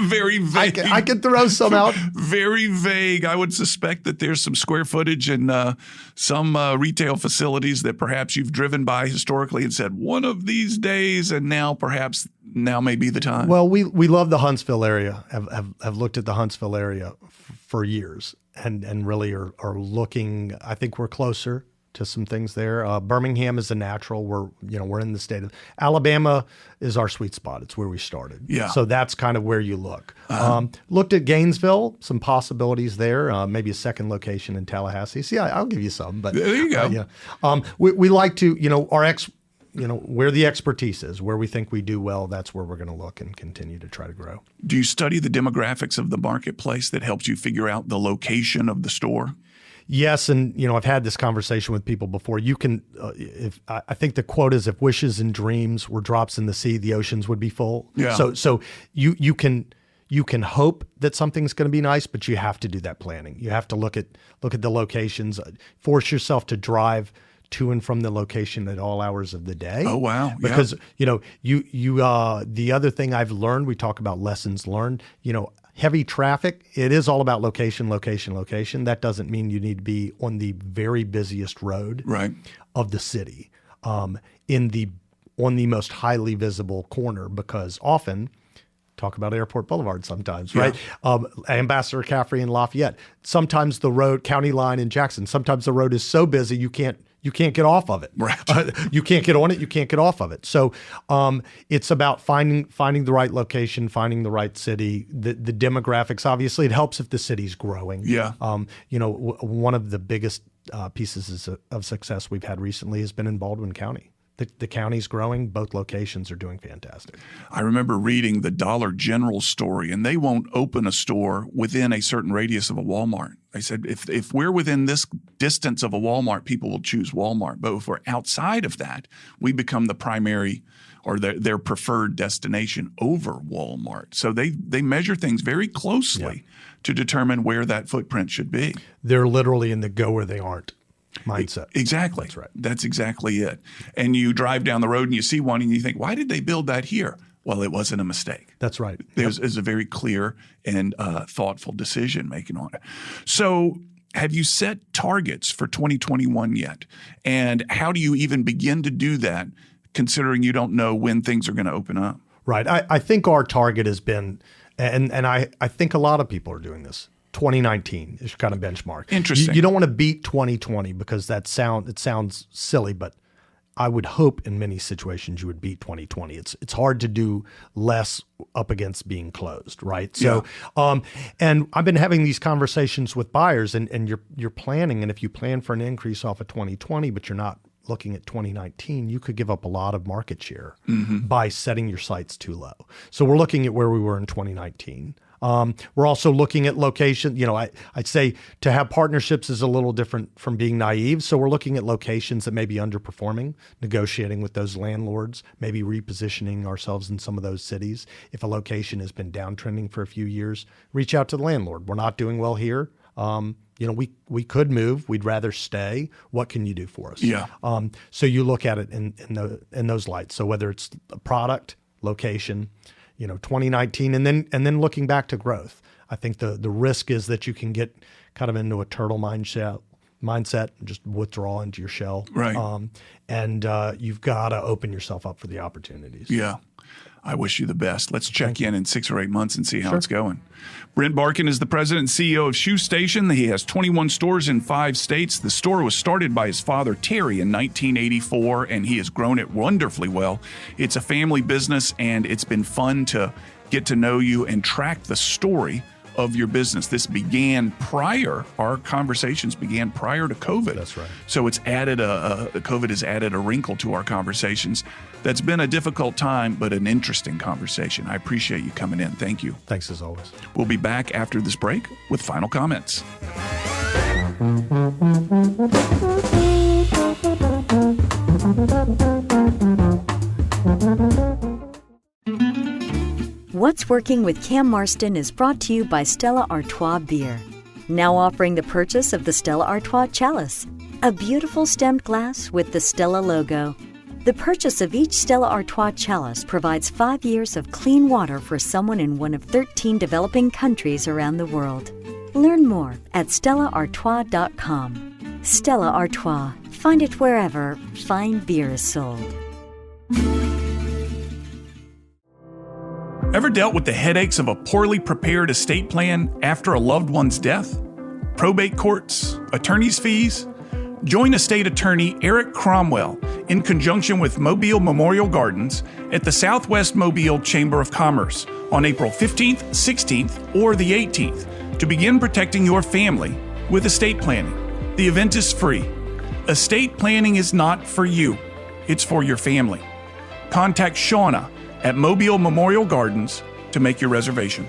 A: Very vague.
F: I could throw some out.
A: Very vague. I would suspect that there's some square footage and some retail facilities that perhaps you've driven by historically and said, one of these days, and now may be the time.
F: Well, we love the Huntsville area, have looked at the Huntsville area for years and really are looking. I think we're closer to some things there. Birmingham is a natural. We're in the state of Alabama is our sweet spot. It's where we started.
A: Yeah.
F: So that's kind of where you look. Looked at Gainesville, some possibilities there. Maybe a second location in Tallahassee. See, I'll give you some. But
A: there you go.
F: We like to, where the expertise is, where we think we do well. That's where we're going to look and continue to try to grow.
A: Do you study the demographics of the marketplace that helps you figure out the location of the store?
F: Yes, and I've had this conversation with people before. You can, I think the quote is, "If wishes and dreams were drops in the sea, the oceans would be full."
A: Yeah.
F: So you can hope that something's going to be nice, but you have to do that planning. You have to look at the locations, force yourself to drive to and from the location at all hours of the day.
A: Oh, wow. Yeah.
F: Because the other thing I've learned, we talk about lessons learned. heavy traffic, it is all about location, location, location. That doesn't mean you need to be on the very busiest road of the city, on the most highly visible corner, because often, talk about Airport Boulevard sometimes, right? Ambassador Caffrey in Lafayette. Sometimes the road, County Line in Jackson, sometimes the road is so busy you can't get off of it.
A: Right.
F: You can't get on it, you can't get off of it. So it's about finding the right location, finding the right city, the demographics. Obviously, it helps if the city's growing.
A: Yeah.
F: One of the biggest pieces of success we've had recently has been in Baldwin County. The county's growing. Both locations are doing fantastic.
A: I remember reading the Dollar General story, and they won't open a store within a certain radius of a Walmart. They said if we're within this distance of a Walmart, people will choose Walmart. But if we're outside of that, we become the primary or their preferred destination over Walmart. So they measure things very closely to determine where that footprint should be.
F: They're literally in the go where they aren't mindset.
A: Exactly.
F: That's right.
A: That's exactly it. And you drive down the road and you see one and you think, why did they build that here? Well, it wasn't a mistake.
F: That's right.
A: There's a very clear and thoughtful decision making on it. So have you set targets for 2021 yet? And how do you even begin to do that, considering you don't know when things are going to open up?
F: Right. I think our target has been, and I think a lot of people are doing this, 2019 is kind of benchmark.
A: Interesting.
F: You don't want to beat 2020 because it sounds silly, but I would hope in many situations you would beat 2020. It's hard to do less up against being closed, right? So, and I've been having these conversations with buyers, and you're planning, and if you plan for an increase off of 2020, but you're not looking at 2019, you could give up a lot of market share by setting your sights too low. So we're looking at where we were in 2019. We're also looking at location. I'd say to have partnerships is a little different from being naive. So we're looking at locations that may be underperforming, negotiating with those landlords, maybe repositioning ourselves in some of those cities. If a location has been downtrending for a few years, reach out to the landlord. We're not doing well here. We could move. We'd rather stay. What can you do for us?
A: Yeah.
F: So you look at it in those lights. So whether it's a product, location, 2019, and then looking back to growth. I think the risk is that you can get kind of into a turtle mindset and just withdraw into your shell.
A: Right.
F: And you've got to open yourself up for the opportunities.
A: Yeah. I wish you the best. Let's check in 6 or 8 months and see how it's going. Brent Barkin is the president and CEO of Shoe Station. He has 21 stores in 5 states. The store was started by his father, Terry, in 1984, and he has grown it wonderfully well. It's a family business, and it's been fun to get to know you and track the story of your business. This began our conversations began prior to COVID.
F: That's right.
A: So it's added COVID has added a wrinkle to our conversations. That's been a difficult time, but an interesting conversation. I appreciate you coming in. Thank you.
F: Thanks as always.
A: We'll be back after this break with final comments.
B: What's Working with Cam Marston is brought to you by Stella Artois Beer. Now offering the purchase of the Stella Artois Chalice, a beautiful stemmed glass with the Stella logo. The purchase of each Stella Artois Chalice provides 5 years of clean water for someone in one of 13 developing countries around the world. Learn more at stellaartois.com. Stella Artois. Find it wherever fine beer is sold.
A: Ever dealt with the headaches of a poorly prepared estate plan after a loved one's death? Probate courts, attorney's fees? Join estate attorney Eric Cromwell in conjunction with Mobile Memorial Gardens at the Southwest Mobile Chamber of Commerce on April 15th, 16th, or the 18th to begin protecting your family with estate planning. The event is free. Estate planning is not for you. It's for your family. Contact Shauna at Mobile Memorial Gardens to make your reservation.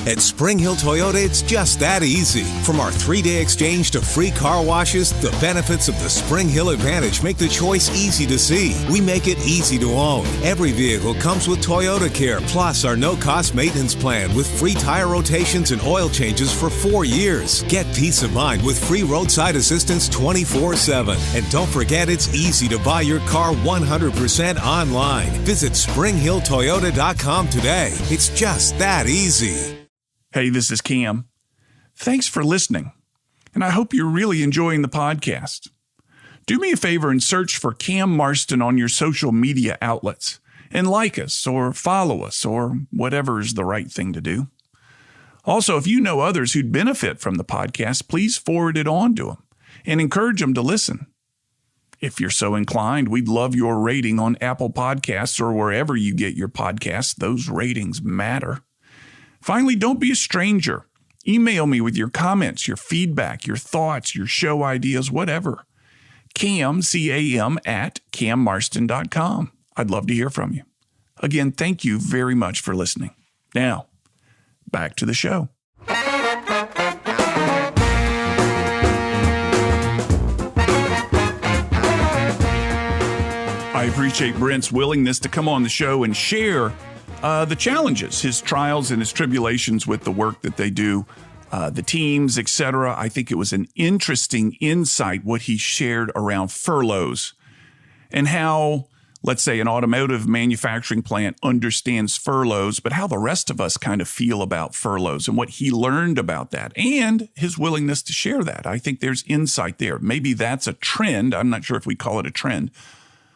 C: At Spring Hill Toyota, it's just that easy. From our 3-day exchange to free car washes, the benefits of the Spring Hill Advantage make the choice easy to see. We make it easy to own. Every vehicle comes with Toyota Care, plus our no-cost maintenance plan with free tire rotations and oil changes for 4 years. Get peace of mind with free roadside assistance 24/7. And don't forget, it's easy to buy your car 100% online. Visit SpringHillToyota.com today. It's just that easy.
A: Hey, this is Cam. Thanks for listening, and I hope you're really enjoying the podcast. Do me a favor and search for Cam Marston on your social media outlets and like us or follow us or whatever is the right thing to do. Also, if you know others who'd benefit from the podcast, please forward it on to them and encourage them to listen. If you're so inclined, we'd love your rating on Apple Podcasts or wherever you get your podcasts. Those ratings matter. Finally, don't be a stranger. Email me with your comments, your feedback, your thoughts, your show ideas, whatever. Cam, C-A-M, at cammarston.com. I'd love to hear from you. Again, thank you very much for listening. Now, back to the show. I appreciate Brent's willingness to come on the show and share the challenges, his trials and his tribulations with the work that they do, the teams, etc. I think it was an interesting insight what he shared around furloughs and how, let's say, an automotive manufacturing plant understands furloughs, but how the rest of us kind of feel about furloughs and what he learned about that and his willingness to share that. I think there's insight there. Maybe that's a trend. I'm not sure if we call it a trend,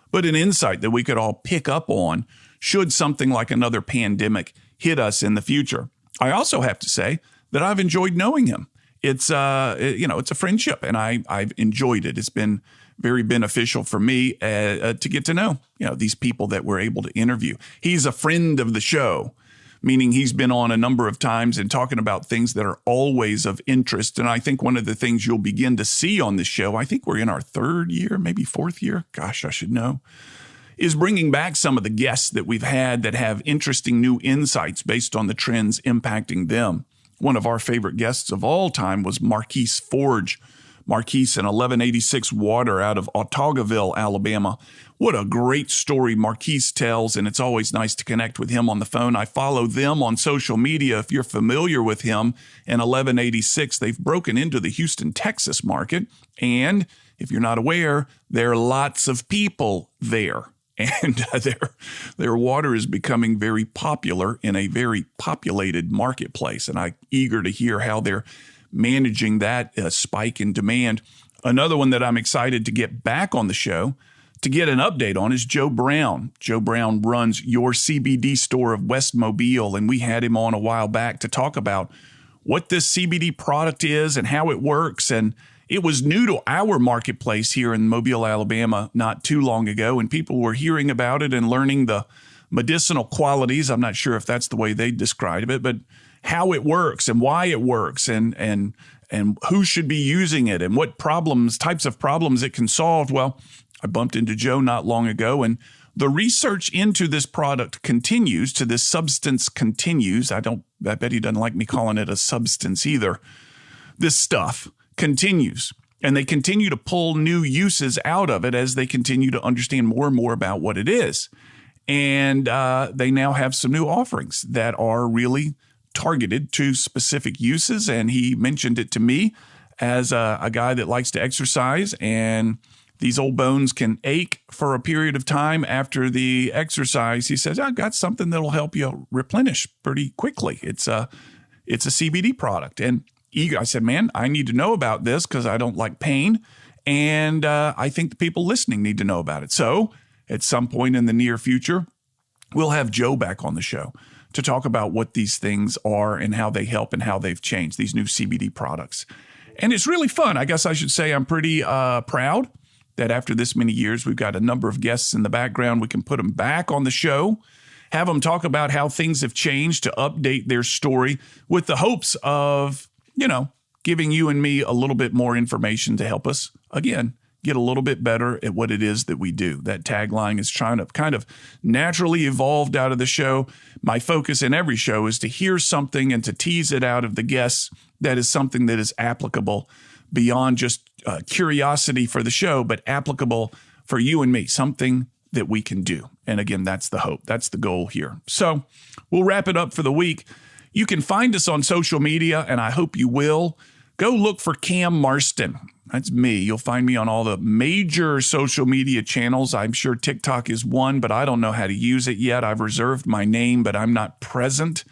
A: but an insight that we could all pick up on should something like another pandemic hit us in the future. I also have to say that I've enjoyed knowing him. It's it's a friendship, and I've enjoyed it. It's been very beneficial for me to get to know these people that we're able to interview. He's a friend of the show, meaning he's been on a number of times and talking about things that are always of interest. And I think one of the things you'll begin to see on the show, I think we're in our 3rd year, maybe 4th year. Gosh, I should know. Is bringing back some of the guests that we've had that have interesting new insights based on the trends impacting them. One of our favorite guests of all time was Marquise Forge. Marquise, an 1186 water out of Autauguaville, Alabama. What a great story Marquise tells, and it's always nice to connect with him on the phone. I follow them on social media. If you're familiar with him and 1186, they've broken into the Houston, Texas market. And if you're not aware, there are lots of people there. And their water is becoming very popular in a very populated marketplace. And I'm eager to hear how they're managing that spike in demand. Another one that I'm excited to get back on the show to get an update on is Joe Brown. Joe Brown runs Your CBD Store of West Mobile, and we had him on a while back to talk about what this CBD product is and how it works. And it was new to our marketplace here in Mobile, Alabama, not too long ago, and people were hearing about it and learning the medicinal qualities. I'm not sure if that's the way they describe it, but how it works and why it works and who should be using it and what types of problems it can solve. Well, I bumped into Joe not long ago, and the research into this product continues, to this substance continues. I bet he doesn't like me calling it a substance either. This stuff continues, and they continue to pull new uses out of it as they continue to understand more and more about what it is. And they now have some new offerings that are really targeted to specific uses. And he mentioned it to me as a guy that likes to exercise, and these old bones can ache for a period of time after the exercise. He says, I've got something that'll help you replenish pretty quickly. It's a CBD product. And I said, man, I need to know about this because I don't like pain. And I think the people listening need to know about it. So at some point in the near future, we'll have Joe back on the show to talk about what these things are and how they help and how they've changed, these new CBD products. And it's really fun. I guess I should say I'm pretty proud that after this many years, we've got a number of guests in the background. We can put them back on the show, have them talk about how things have changed, to update their story with the hopes of, giving you and me a little bit more information to help us, again, get a little bit better at what it is that we do. That tagline is trying to kind of naturally evolved out of the show. My focus in every show is to hear something and to tease it out of the guests that is something that is applicable beyond just curiosity for the show, but applicable for you and me, something that we can do. And again, that's the hope. That's the goal here. So we'll wrap it up for the week. You can find us on social media, and I hope you will. Go look for Cam Marston. That's me. You'll find me on all the major social media channels. I'm sure TikTok is one, but I don't know how to use it yet. I've reserved my name, but I'm not present.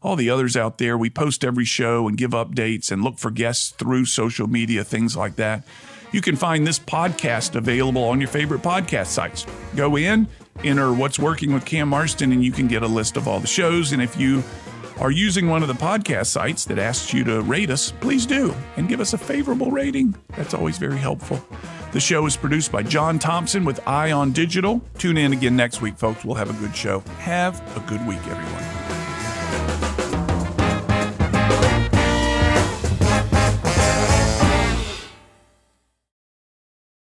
A: All the others out there, we post every show and give updates and look for guests through social media, things like that. You can find this podcast available on your favorite podcast sites. Go in, enter What's Working with Cam Marston, and you can get a list of all the shows. And if you are using one of the podcast sites that asks you to rate us, please do and give us a favorable rating. That's always very helpful. The show is produced by John Thompson with Eye on Digital. Tune in again next week, folks. We'll have a good show. Have a good week, everyone.